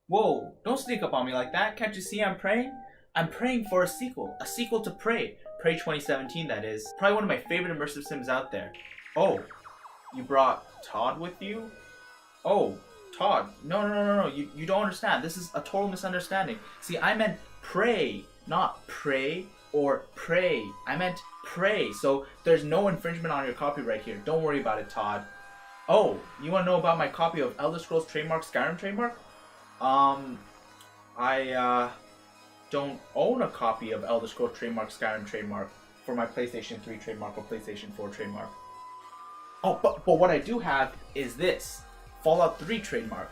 Whoa, don't sneak up on me like that. Can't you see I'm praying? I'm praying for a sequel to Prey. Prey 2017, that is. Probably one of my favorite immersive sims out there. Oh, you brought Todd with you? Oh, Todd. No. You don't understand. This is a total misunderstanding. See, I meant pray, not pray or pray. I meant pray. So there's no infringement on your copyright here. Don't worry about it, Todd. Oh, you want to know about my copy of Elder Scrolls Trademark Skyrim Trademark? I don't own a copy of Elder Scrolls Trademark Skyrim Trademark for my PlayStation 3 trademark or PlayStation 4 trademark. Oh, but what I do have is this Fallout 3 trademark.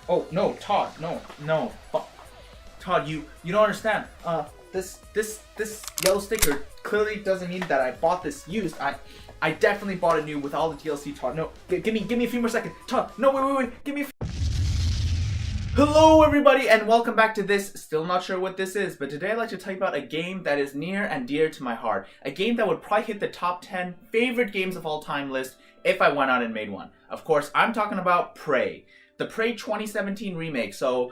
Oh no, Todd, no, Todd, you don't understand. This yellow sticker clearly doesn't mean that I bought this used. I definitely bought it new with all the DLC. Todd, no, give me a few more seconds. Todd, no, wait, give me a Hello everybody and welcome back to this. Still not sure what this is, but today I'd like to tell you about a game that is near and dear to my heart. A game that would probably hit the top 10 favorite games of all time list if I went out and made one. Of course, I'm talking about Prey. The Prey 2017 remake. So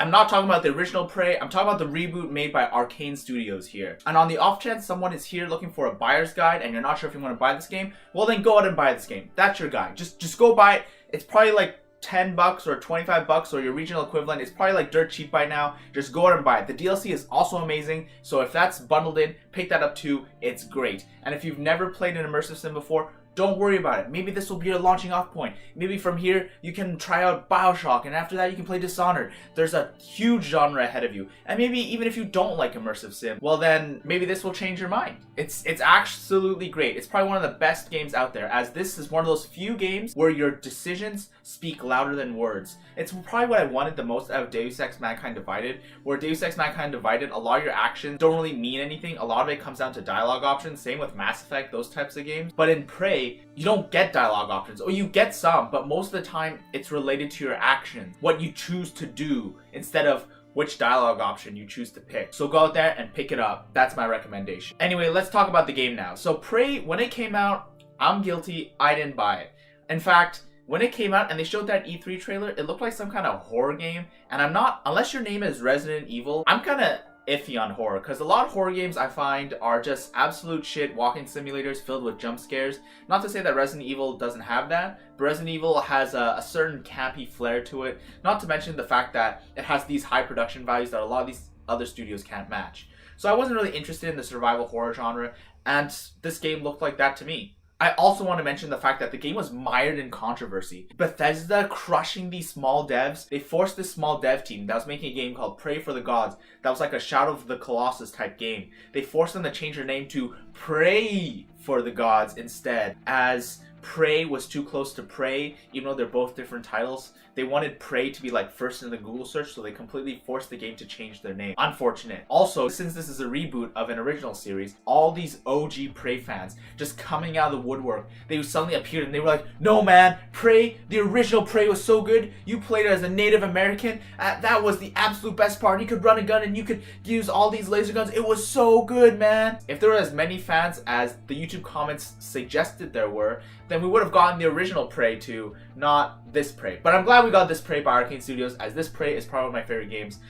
I'm not talking about the original Prey, I'm talking about the reboot made by Arkane Studios here. And on the off chance someone is here looking for a buyer's guide and you're not sure if you want to buy this game, well then go out and buy this game. That's your guide. Just go buy it. It's probably like $10 or $25 or your regional equivalent. It's probably like dirt cheap by now. Just go out and buy it. The DLC is also amazing, so if that's bundled in, pick that up too. It's great. And if you've never played an immersive sim before, don't worry about it. Maybe this will be your launching off point. Maybe from here you can try out BioShock, and after that you can play Dishonored. There's a huge genre ahead of you. And maybe even if you don't like immersive sim, well then maybe this will change your mind. It's absolutely great. It's probably one of the best games out there, as this is one of those few games where your decisions speak louder than words. It's probably what I wanted the most out of Deus Ex Mankind Divided, where Deus Ex Mankind Divided, a lot of your actions don't really mean anything. A lot of it comes down to dialogue options. Same with Mass Effect, those types of games. But in Prey, you don't get dialogue options, or you get some, but most of the time it's related to your actions, what you choose to do, instead of which dialogue option you choose to pick. So go out there and pick it up. That's my recommendation. Anyway, let's talk about the game now. So Prey, when it came out, I'm guilty, I didn't buy it. In fact, when it came out and they showed that E3 trailer, it looked like some kind of horror game, and I'm not, unless your name is Resident Evil, I'm kind of iffy on horror, because a lot of horror games I find are just absolute shit walking simulators filled with jump scares. Not to say that Resident Evil doesn't have that, but Resident Evil has a certain campy flair to it, not to mention the fact that it has these high production values that a lot of these other studios can't match. So I wasn't really interested in the survival horror genre, and this game looked like that to me. I also want to mention the fact that the game was mired in controversy. Bathesda crushing these small devs. They forced this small dev team that was making a game called Pray for the Gods, that was like a Shadow of the Colossus type game. They forced them to change their name to Pray for the Gods instead, as Prey was too close to Prey, even though they're both different titles. They wanted Prey to be like first in the Google search, so they completely forced the game to change their name. Unfortunate. Also, since this is a reboot of an original series, all these OG Prey fans just coming out of the woodwork, they suddenly appeared and they were like, no man, Prey, the original Prey was so good. You played it as a Native American. That was the absolute best part. You could run a gun and you could use all these laser guns. It was so good, man. If there were as many fans as the YouTube comments suggested there were, then we would have gotten the original Prey too, not this Prey. But I'm glad we got this Prey by Arkane Studios, as this Prey is probably one of my favorite games.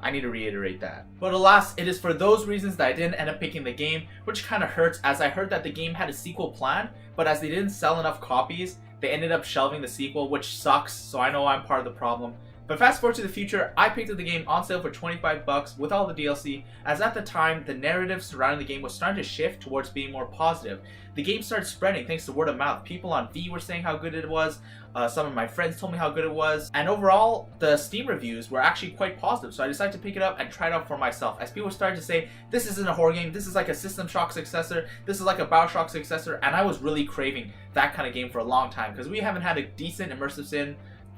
I need to reiterate that. But alas, it is for those reasons that I didn't end up picking the game, which kind of hurts, as I heard that the game had a sequel planned, but as they didn't sell enough copies, they ended up shelving the sequel, which sucks, so I know I'm part of the problem. But fast forward to the future, I picked up the game on sale for $25 with all the DLC, as at the time, the narrative surrounding the game was starting to shift towards being more positive. The game started spreading thanks to word of mouth. People on V were saying how good it was, some of my friends told me how good it was, and overall, the Steam reviews were actually quite positive, so I decided to pick it up and try it out for myself, as people started to say, this isn't a horror game, this is like a System Shock successor, this is like a BioShock successor, and I was really craving that kind of game for a long time, because we haven't had a decent immersive sim.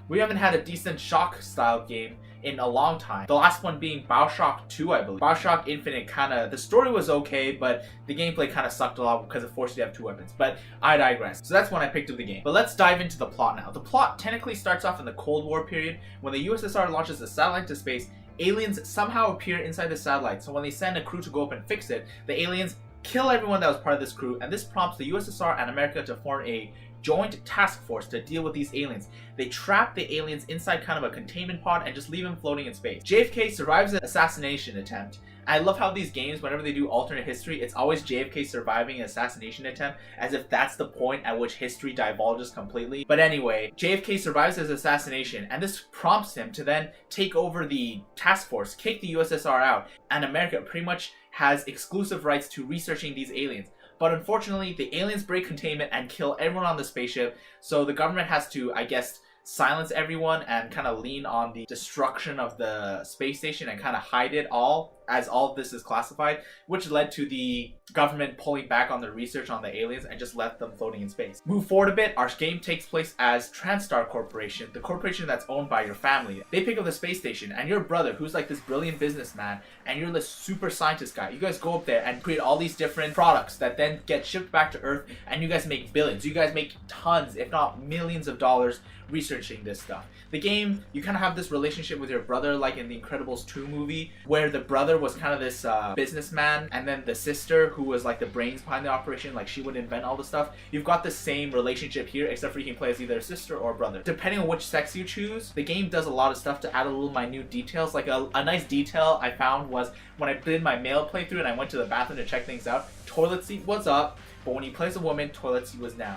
We haven't had a decent Shock-style game in a long time. The last one being BioShock 2, I believe. BioShock Infinite the story was okay, but the gameplay kind of sucked a lot because it forced you to have two weapons. But I digress. So that's when I picked up the game. But let's dive into the plot now. The plot technically starts off in the Cold War period, when the USSR launches a satellite to space. Aliens somehow appear inside the satellite, so when they send a crew to go up and fix it, the aliens kill everyone that was part of this crew, and this prompts the USSR and America to form a joint task force to deal with these aliens. They trap the aliens inside kind of a containment pod and just leave them floating in space. JFK survives an assassination attempt. I love how these games, whenever they do alternate history, it's always JFK surviving an assassination attempt, as if that's the point at which history divulges completely. But anyway, JFK survives his assassination, and this prompts him to then take over the task force, kick the USSR out, and America pretty much has exclusive rights to researching these aliens. But unfortunately, the aliens break containment and kill everyone on the spaceship, so the government has to, I guess, silence everyone and kind of lean on the destruction of the space station and kind of hide it all, as all of this is classified, which led to the government pulling back on the research on the aliens and just left them floating in space. Move forward a bit, our game takes place as TransStar Corporation, the corporation that's owned by your family. They pick up the space station, and your brother, who's like this brilliant businessman, and you're this super scientist guy, you guys go up there and create all these different products that then get shipped back to Earth, and you guys make billions. You guys make tons, if not millions of dollars researching this stuff. The game, you kind of have this relationship with your brother, like in the Incredibles 2 movie, where the brother was kind of this businessman, and then the sister, who was like the brains behind the operation, like she would invent all the stuff. You've got the same relationship here, except for you can play as either a sister or a brother. Depending on which sex you choose, the game does a lot of stuff to add a little minute details. Like a nice detail I found was when I did my male playthrough and I went to the bathroom to check things out, toilet seat was up, but when you play as a woman, toilet seat was down.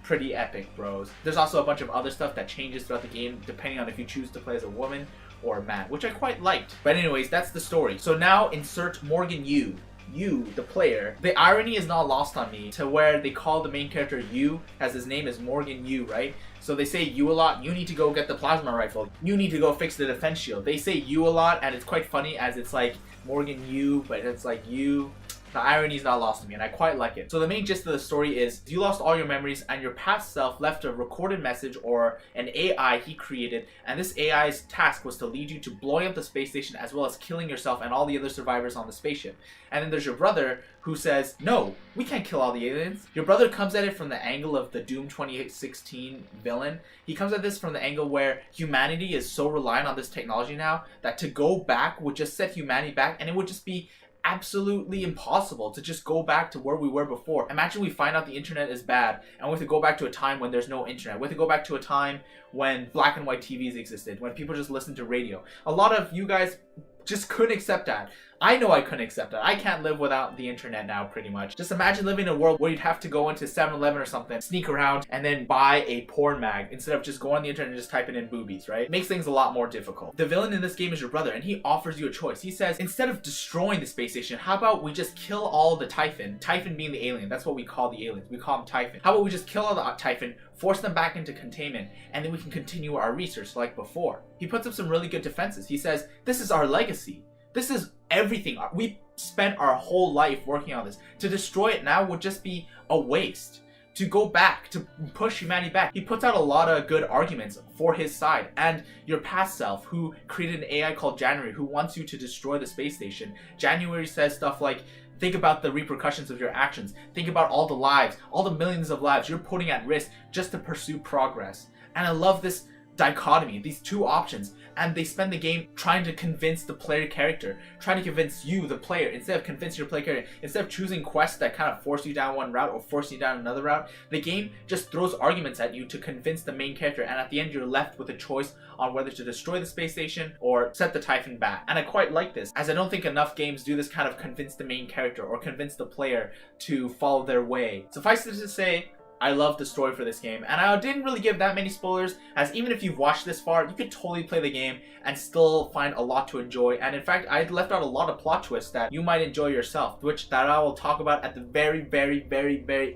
Pretty epic, bros. There's also a bunch of other stuff that changes throughout the game depending on if you choose to play as a woman or a man, which I quite liked. But anyways, that's the story. So now insert Morgan Yu. You, the player. The irony is not lost on me to where they call the main character Yu, as his name is Morgan Yu, right? So they say you a lot. You need to go get the plasma rifle. You need to go fix the defense shield. They say you a lot, and it's quite funny as it's like Morgan Yu, but it's like you. The irony is not lost on me, and I quite like it. So the main gist of the story is you lost all your memories, and your past self left a recorded message or an AI he created, and this AI's task was to lead you to blowing up the space station as well as killing yourself and all the other survivors on the spaceship. And then there's your brother who says, no, we can't kill all the aliens. Your brother comes at it from the angle of the Doom 2016 villain. He comes at this from the angle where humanity is so reliant on this technology now that to go back would just set humanity back, and it would just be absolutely impossible to just go back to where we were before. Imagine we find out the internet is bad and we have to go back to a time when there's no internet. We have to go back to a time when black and white TVs existed, when people just listened to radio. A lot of you guys just couldn't accept that. I know I couldn't accept that. I can't live without the internet now, pretty much. Just imagine living in a world where you'd have to go into 7-Eleven or something, sneak around, and then buy a porn mag instead of just going on the internet and just typing in boobies, right? Makes things a lot more difficult. The villain in this game is your brother, and he offers you a choice. He says, instead of destroying the space station, how about we just kill all the Typhon? Typhon being the alien. That's what we call the aliens. We call them Typhon. How about we just kill all the Typhon, force them back into containment, and then we can continue our research like before. He puts up some really good defenses. He says, this is our legacy. This is everything. We spent our whole life working on this. To destroy it now would just be a waste. To go back, to push humanity back. He puts out a lot of good arguments for his side. And your past self, who created an AI called January, who wants you to destroy the space station. January says stuff like, think about the repercussions of your actions. Think about all the lives, all the millions of lives you're putting at risk just to pursue progress. And I love this dichotomy, these two options, and they spend the game trying to convince the player character, trying to convince you, the player, instead of convincing your player character, instead of choosing quests that kind of force you down one route or force you down another route, the game just throws arguments at you to convince the main character, and at the end you're left with a choice on whether to destroy the space station or set the Typhon back. And I quite like this, as I don't think enough games do this kind of convince the main character or convince the player to follow their way. Suffice it to say, I love the story for this game, and I didn't really give that many spoilers, as even if you've watched this far, you could totally play the game and still find a lot to enjoy. And in fact, I left out a lot of plot twists that you might enjoy yourself, which that I will talk about at the very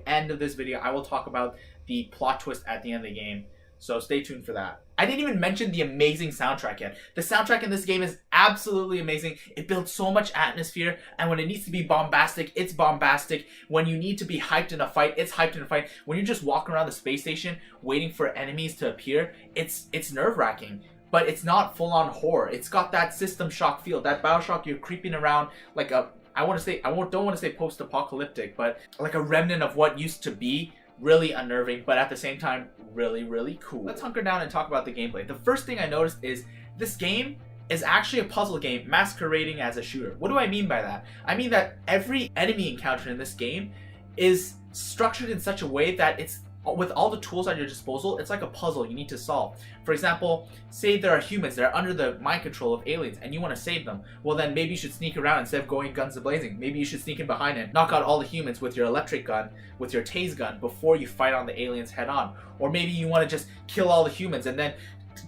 end of this video. I will talk about the plot twist at the end of the game, so stay tuned for that. I didn't even mention the amazing soundtrack yet. The soundtrack in this game is absolutely amazing. It builds so much atmosphere, and when it needs to be bombastic, it's bombastic. When you need to be hyped in a fight, it's hyped in a fight. When you're just walking around the space station waiting for enemies to appear, it's nerve-wracking. But it's not full-on horror. It's got that System Shock feel, that BioShock. You're creeping around like a, don't want to say post-apocalyptic, but like a remnant of what used to be. Really unnerving, but at the same time, really cool. Let's hunker down and talk about the gameplay. The first thing I noticed is this game is actually a puzzle game masquerading as a shooter. What do I mean by that? I mean that every enemy encounter in this game is structured in such a way that it's with all the tools at your disposal, it's like a puzzle you need to solve. For example, say there are humans that are under the mind control of aliens and you want to save them. Well, then maybe you should sneak around instead of going guns a-blazing. Maybe you should sneak in behind and knock out all the humans with your electric gun, with your tase gun, before you fight on the aliens head on. Or maybe you want to just kill all the humans and then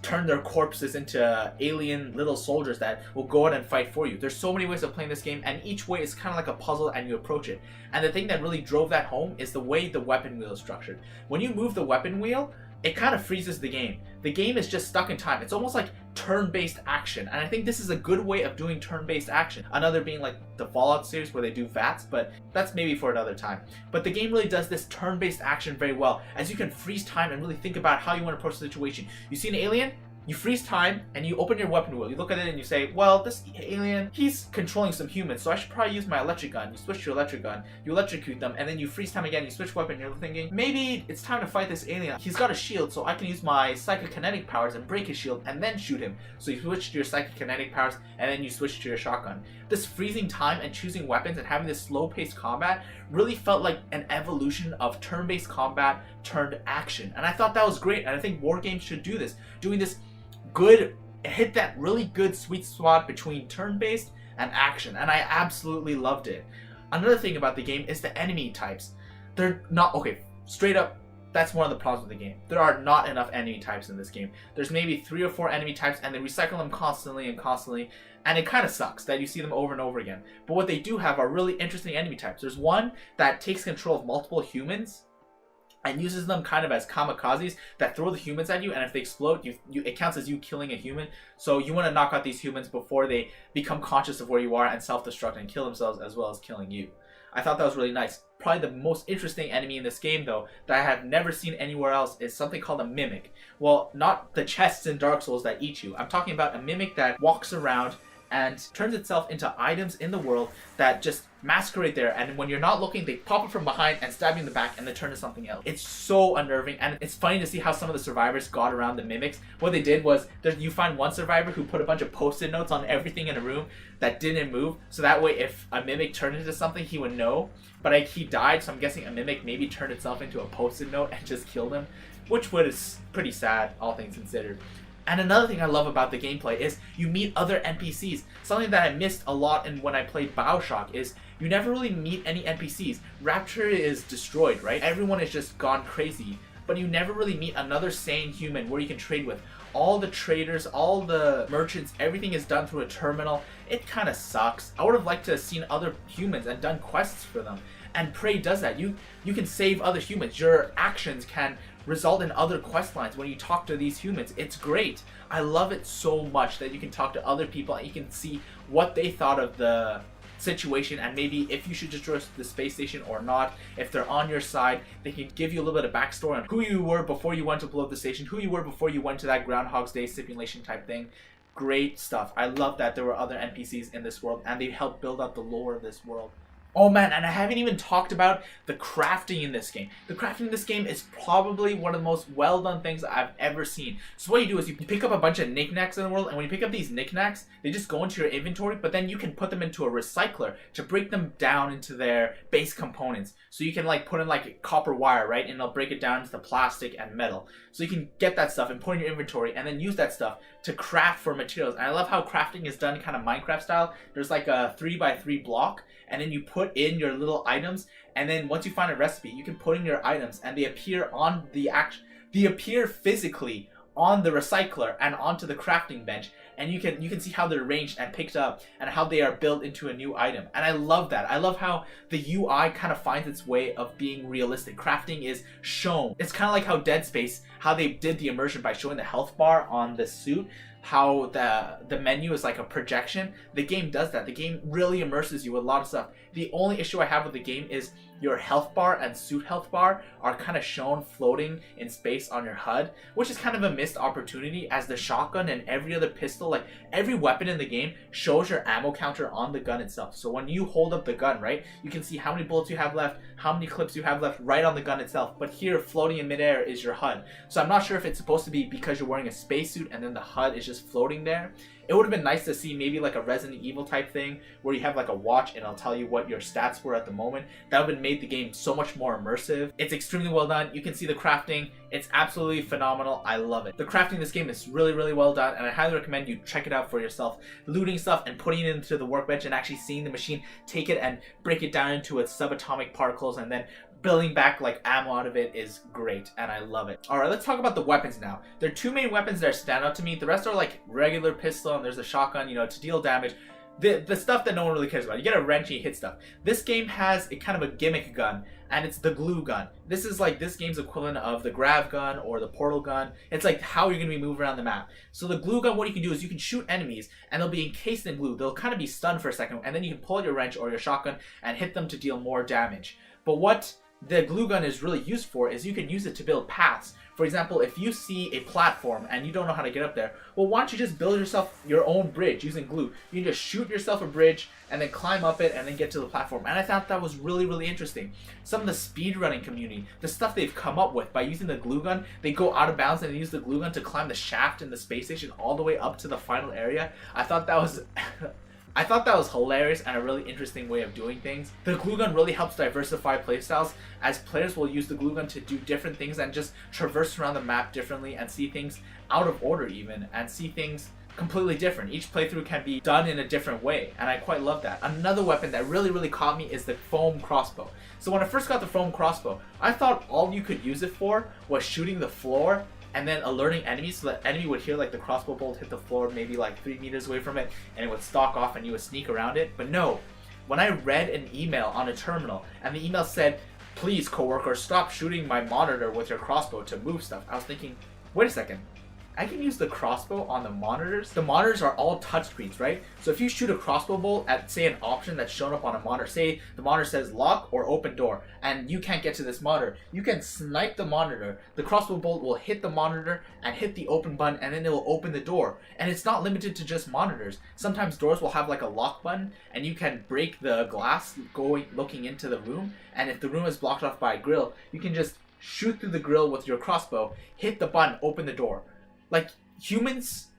turn their corpses into alien little soldiers that will go out and fight for you. There's so many ways of playing this game, and each way is kind of like a puzzle and you approach it. And the thing that really drove that home is the way the weapon wheel is structured. When you move the weapon wheel, it kind of freezes the game. The game is just stuck in time. It's almost like turn-based action, and I think this is a good way of doing turn-based action. Another being like the Fallout series where they do VATS, but that's maybe for another time. But the game really does this turn-based action very well, as you can freeze time and really think about how you want to approach the situation. You see an alien? You freeze time and you open your weapon wheel. You look at it and you say, well, this alien, he's controlling some humans, so I should probably use my electric gun. You switch to your electric gun, you electrocute them, and then you freeze time again, you switch weapon, you're thinking, maybe it's time to fight this alien. He's got a shield, so I can use my psychokinetic powers and break his shield and then shoot him. So you switch to your psychokinetic powers and then you switch to your shotgun. This freezing time and choosing weapons and having this slow-paced combat really felt like an evolution of turn-based combat turned action. And I thought that was great, and I think war games should do this. Doing this good, hit that really good sweet spot between turn-based and action, and I absolutely loved it. Another thing about the game is the enemy types. They're not, okay, straight up, that's one of the problems with the game. There are not enough enemy types in this game. There's maybe 3 or 4 enemy types, and they recycle them constantly, and it kind of sucks that you see them over and over again. But what they do have are really interesting enemy types. There's one that takes control of multiple humans and uses them kind of as kamikazes that throw the humans at you, and if they explode, it counts as you killing a human. So you want to knock out these humans before they become conscious of where you are and self-destruct and kill themselves, as well as killing you. I thought that was really nice. Probably the most interesting enemy in this game, though, that I have never seen anywhere else is something called a mimic. Well, not the chests in Dark Souls that eat you. I'm talking about a mimic that walks around and turns itself into items in the world that just masquerade there, and when you're not looking, they pop up from behind and stab you in the back and then turn to something else. It's so unnerving, and it's funny to see how some of the survivors got around the mimics. What they did was, you find one survivor who put a bunch of post-it notes on everything in a room that didn't move, so that way if a mimic turned into something, he would know. But he died, so I'm guessing a mimic maybe turned itself into a post-it note and just killed him, which was pretty sad, all things considered. And another thing I love about the gameplay is you meet other NPCs. Something that I missed a lot when I played BioShock is you never really meet any NPCs. Rapture is destroyed, right? Everyone has just gone crazy. But you never really meet another sane human where you can trade with. All the traders, all the merchants, everything is done through a terminal. It kind of sucks. I would have liked to have seen other humans and done quests for them. And Prey does that. You can save other humans. Your actions can result in other quest lines when you talk to these humans. It's great. I love it so much that you can talk to other people and you can see what they thought of the situation, and maybe if you should destroy the space station or not. If they're on your side, they can give you a little bit of backstory on who you were before you went to blow up the station, who you were before you went to that Groundhog's Day simulation type thing. Great stuff. I love that there were other NPCs in this world and they helped build up the lore of this world. Oh man, and I haven't even talked about the crafting in this game. The crafting in this game is probably one of the most well done things I've ever seen. So what you do is you pick up a bunch of knickknacks in the world, and when you pick up these knickknacks, they just go into your inventory, but then you can put them into a recycler to break them down into their base components. So you can like put in like copper wire, right? And it'll break it down into plastic and metal. So you can get that stuff and put in your inventory and then use that stuff to craft for materials. And I love how crafting is done kind of Minecraft style. There's like a 3x3 block, and then you put in your little items, and then once you find a recipe, you can put in your items and they appear on they appear physically on the recycler and onto the crafting bench, and you can see how they're arranged and picked up and how they are built into a new item. And I love that. I love how the UI kind of finds its way of being realistic. Crafting is shown. It's kind of like how Dead Space, how they did the immersion by showing the health bar on the suit, how the menu is like a projection. The game does that. The game really immerses you with a lot of stuff. The only issue I have with the game is your health bar and suit health bar are kind of shown floating in space on your HUD, which is kind of a missed opportunity, as the shotgun and every other pistol, like every weapon in the game, shows your ammo counter on the gun itself. So when you hold up the gun, right, you can see how many bullets you have left, how many clips you have left right on the gun itself. But here, floating in midair is your HUD. So I'm not sure if it's supposed to be because you're wearing a spacesuit and then the HUD is just floating there. It would have been nice to see maybe like a Resident Evil type thing where you have like a watch and it'll tell you what your stats were at the moment. That would have made the game so much more immersive. It's extremely well done. You can see the crafting. It's absolutely phenomenal. I love it. The crafting in this game is really, really well done, and I highly recommend you check it out for yourself. Looting stuff and putting it into the workbench and actually seeing the machine take it and break it down into its subatomic particles and then building back like ammo out of it is great, and I love it. Alright, let's talk about the weapons now. There are two main weapons that stand out to me. The rest are like regular pistol, and there's a shotgun, you know, to deal damage. The stuff that no one really cares about. You get a wrench and you hit stuff. This game has a kind of a gimmick gun, and it's the glue gun. This is like this game's equivalent of the grav gun or the portal gun. It's like how you're going to be moving around the map. So the glue gun, what you can do is you can shoot enemies and they'll be encased in glue. They'll kind of be stunned for a second, and then you can pull out your wrench or your shotgun and hit them to deal more damage. But what the glue gun is really used for is you can use it to build paths. For example, if you see a platform and you don't know how to get up there, well, why don't you just build yourself your own bridge using glue? You can just shoot yourself a bridge and then climb up it and then get to the platform. And I thought that was really, really interesting. Some of the speedrunning community, the stuff they've come up with by using the glue gun, they go out of bounds and they use the glue gun to climb the shaft in the space station all the way up to the final area. I thought that was hilarious and a really interesting way of doing things. The glue gun really helps diversify playstyles, as players will use the glue gun to do different things and just traverse around the map differently and see things out of order even, and see things completely different. Each playthrough can be done in a different way, and I quite love that. Another weapon that really, really caught me is the foam crossbow. So when I first got the foam crossbow, I thought all you could use it for was shooting the floor and then alerting enemies, so that enemy would hear like the crossbow bolt hit the floor maybe like 3 meters away from it, and it would stalk off and you would sneak around it. But no, when I read an email on a terminal and the email said, "Please, coworker, stop shooting my monitor with your crossbow to move stuff," I was thinking, wait a second, I can use the crossbow on the monitors? The monitors are all touchscreens, right? So if you shoot a crossbow bolt at, say, an option that's shown up on a monitor, say the monitor says lock or open door, and you can't get to this monitor, you can snipe the monitor. The crossbow bolt will hit the monitor and hit the open button, and then it will open the door. And it's not limited to just monitors. Sometimes doors will have like a lock button, and you can break the glass looking into the room, and if the room is blocked off by a grill, you can just shoot through the grill with your crossbow, hit the button, open the door. Like, humans,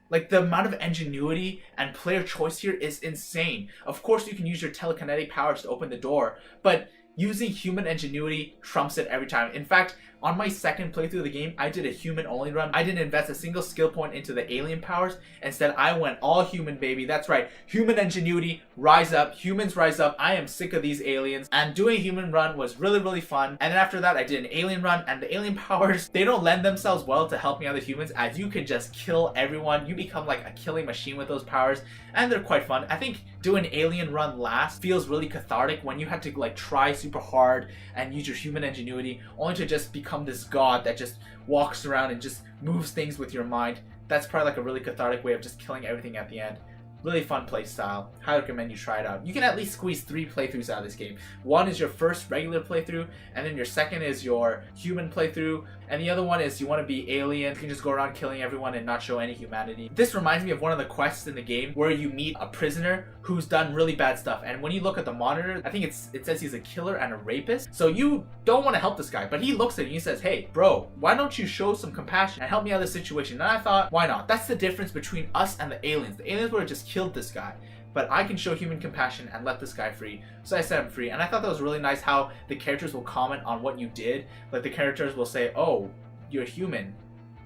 like the amount of ingenuity and player choice here is insane. Of course you can use your telekinetic powers to open the door, but using human ingenuity trumps it every time. In fact, on my second playthrough of the game, I did a human only run. I didn't invest a single skill point into the alien powers. Instead, I went all human, baby. That's right. Human ingenuity, rise up. Humans rise up. I am sick of these aliens. And doing a human run was really, really fun. And then after that, I did an alien run. And the alien powers, they don't lend themselves well to helping other humans, as you can just kill everyone. You become like a killing machine with those powers. And they're quite fun. I think doing alien run last feels really cathartic when you have to like try super hard and use your human ingenuity only to just become this god that just walks around and just moves things with your mind. That's probably like a really cathartic way of just killing everything at the end. Really fun play style. Highly recommend you try it out. You can at least squeeze 3 playthroughs out of this game. One is your first regular playthrough, and then your second is your human playthrough, and the other one is you want to be alien. You can just go around killing everyone and not show any humanity. This reminds me of one of the quests in the game where you meet a prisoner who's done really bad stuff, and when you look at the monitor, I think it says he's a killer and a rapist. So you don't want to help this guy, but he looks at you and he says, "Hey bro, why don't you show some compassion and help me out of this situation?" And I thought, why not? That's the difference between us and the aliens. The aliens would have just killed this guy, but I can show human compassion and let this guy free. So I set him free, and I thought that was really nice how the characters will comment on what you did. Like the characters will say, "Oh, you're human.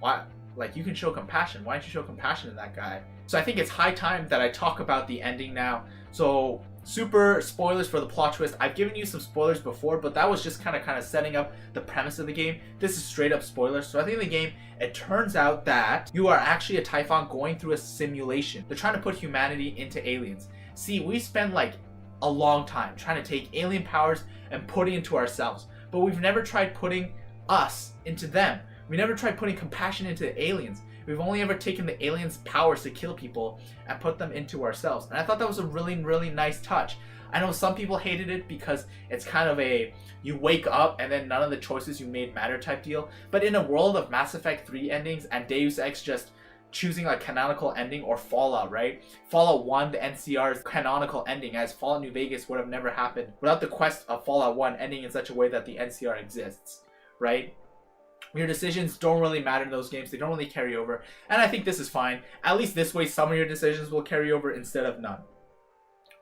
Why? Like, you can show compassion. Why don't you show compassion to that guy?" So I think it's high time that I talk about the ending now. So super spoilers for the plot twist. I've given you some spoilers before, but that was just kind of setting up the premise of the game. This is straight up spoilers. So I think in the game, it turns out that you are actually a Typhon going through a simulation. They're trying to put humanity into aliens. See, we spend like a long time trying to take alien powers and put it into ourselves, but we've never tried putting us into them. We never tried putting compassion into the aliens. We've only ever taken the aliens' powers to kill people and put them into ourselves. And I thought that was a really, really nice touch. I know some people hated it because it's kind of a you wake up and then none of the choices you made matter type deal. But in a world of Mass Effect 3 endings and Deus Ex just choosing a canonical ending, or Fallout, right? Fallout 1, the NCR's canonical ending, as Fallout New Vegas would have never happened without the quest of Fallout 1 ending in such a way that the NCR exists, right? Your decisions don't really matter in those games. They don't really carry over. And I think this is fine. At least this way, some of your decisions will carry over instead of none.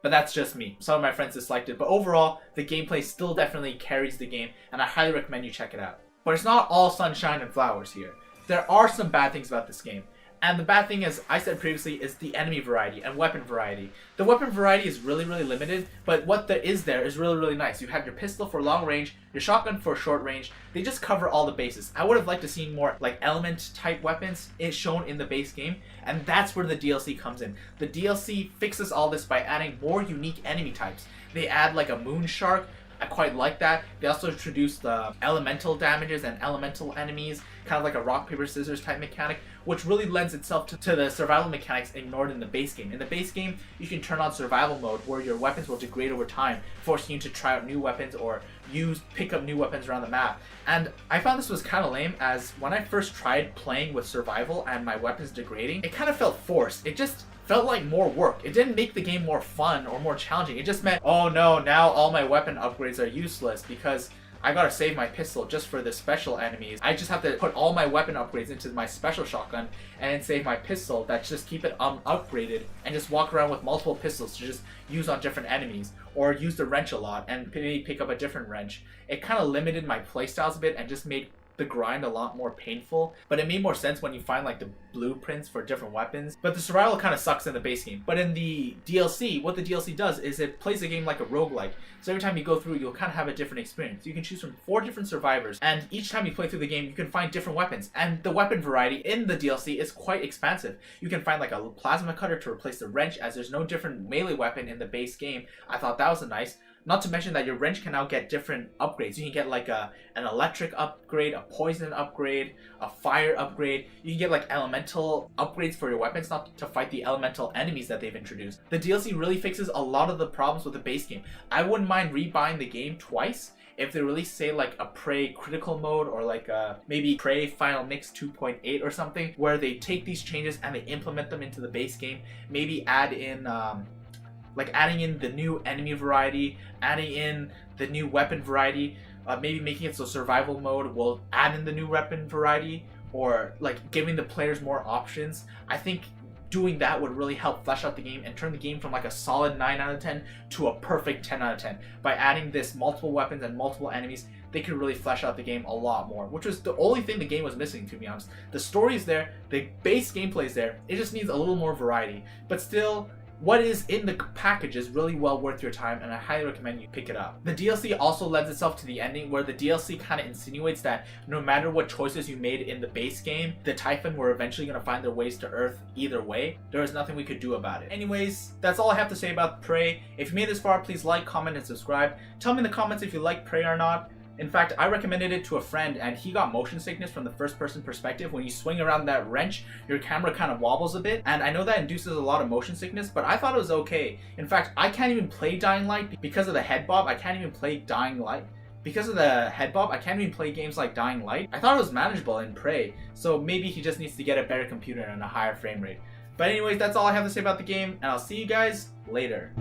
But that's just me. Some of my friends disliked it, but overall, the gameplay still definitely carries the game, and I highly recommend you check it out. But it's not all sunshine and flowers here. There are some bad things about this game. And the bad thing, as I said previously, is the enemy variety and weapon variety. The weapon variety is really limited, but what there is really nice. You have your pistol for long range, your shotgun for short range. They just cover all the bases. I would have liked to see more like element type weapons shown in the base game, and that's where the DLC comes in. The DLC fixes all this by adding more unique enemy types. They add like a moon shark. I quite like that. They also introduced the elemental damages and elemental enemies, kind of like a rock, paper, scissors type mechanic, which really lends itself to the survival mechanics ignored in the base game. In the base game, you can turn on survival mode where your weapons will degrade over time, forcing you to try out new weapons or pick up new weapons around the map. And I found this was kind of lame, as when I first tried playing with survival and my weapons degrading, it kind of felt forced. It just felt like more work. It didn't make the game more fun or more challenging. It just meant, oh no, now all my weapon upgrades are useless because I gotta save my pistol just for the special enemies. I just have to put all my weapon upgrades into my special shotgun and then save my pistol. That's just keep it upgraded and just walk around with multiple pistols to just use on different enemies, or use the wrench a lot and maybe pick up a different wrench. It kind of limited my playstyles a bit and just made the grind a lot more painful, but it made more sense when you find like the blueprints for different weapons. But the survival kind of sucks in the base game. But in the DLC, what the DLC does is it plays the game like a roguelike. So every time you go through, you'll kind of have a different experience. You can choose from 4 different survivors, and each time you play through the game, you can find different weapons. And the weapon variety in the DLC is quite expansive. You can find like a plasma cutter to replace the wrench, as there's no different melee weapon in the base game. I thought that was a nice. Not to mention that your wrench can now get different upgrades. You can get like an electric upgrade, a poison upgrade, a fire upgrade. You can get like elemental upgrades for your weapons, not to fight the elemental enemies that they've introduced. The DLC really fixes a lot of the problems with the base game. I wouldn't mind rebuying the game twice if they release, say, like a Prey critical mode, or like maybe Prey Final Mix 2.8 or something, where they take these changes and they implement them into the base game. Maybe add in like adding in the new enemy variety, adding in the new weapon variety, maybe making it so survival mode will add in the new weapon variety, or like giving the players more options. I think doing that would really help flesh out the game and turn the game from like a solid 9 out of 10 to a perfect 10 out of 10. By adding this multiple weapons and multiple enemies, they could really flesh out the game a lot more, which was the only thing the game was missing, to be honest. The story is there, the base gameplay is there, it just needs a little more variety. But still, what is in the package is really well worth your time, and I highly recommend you pick it up. The DLC also lends itself to the ending, where the DLC kind of insinuates that no matter what choices you made in the base game, the Typhon were eventually going to find their ways to Earth either way. There is nothing we could do about it. Anyways, that's all I have to say about Prey. If you made it this far, please like, comment, and subscribe. Tell me in the comments if you like Prey or not. In fact, I recommended it to a friend, and he got motion sickness from the first-person perspective. When you swing around that wrench, your camera kind of wobbles a bit, and I know that induces a lot of motion sickness, but I thought it was okay. In fact, I can't even play Dying Light because of the head bob. I can't even play Dying Light. Because of the head bob, I can't even play games like Dying Light. I thought it was manageable in Prey, so maybe he just needs to get a better computer and a higher frame rate. But anyways, that's all I have to say about the game, and I'll see you guys later.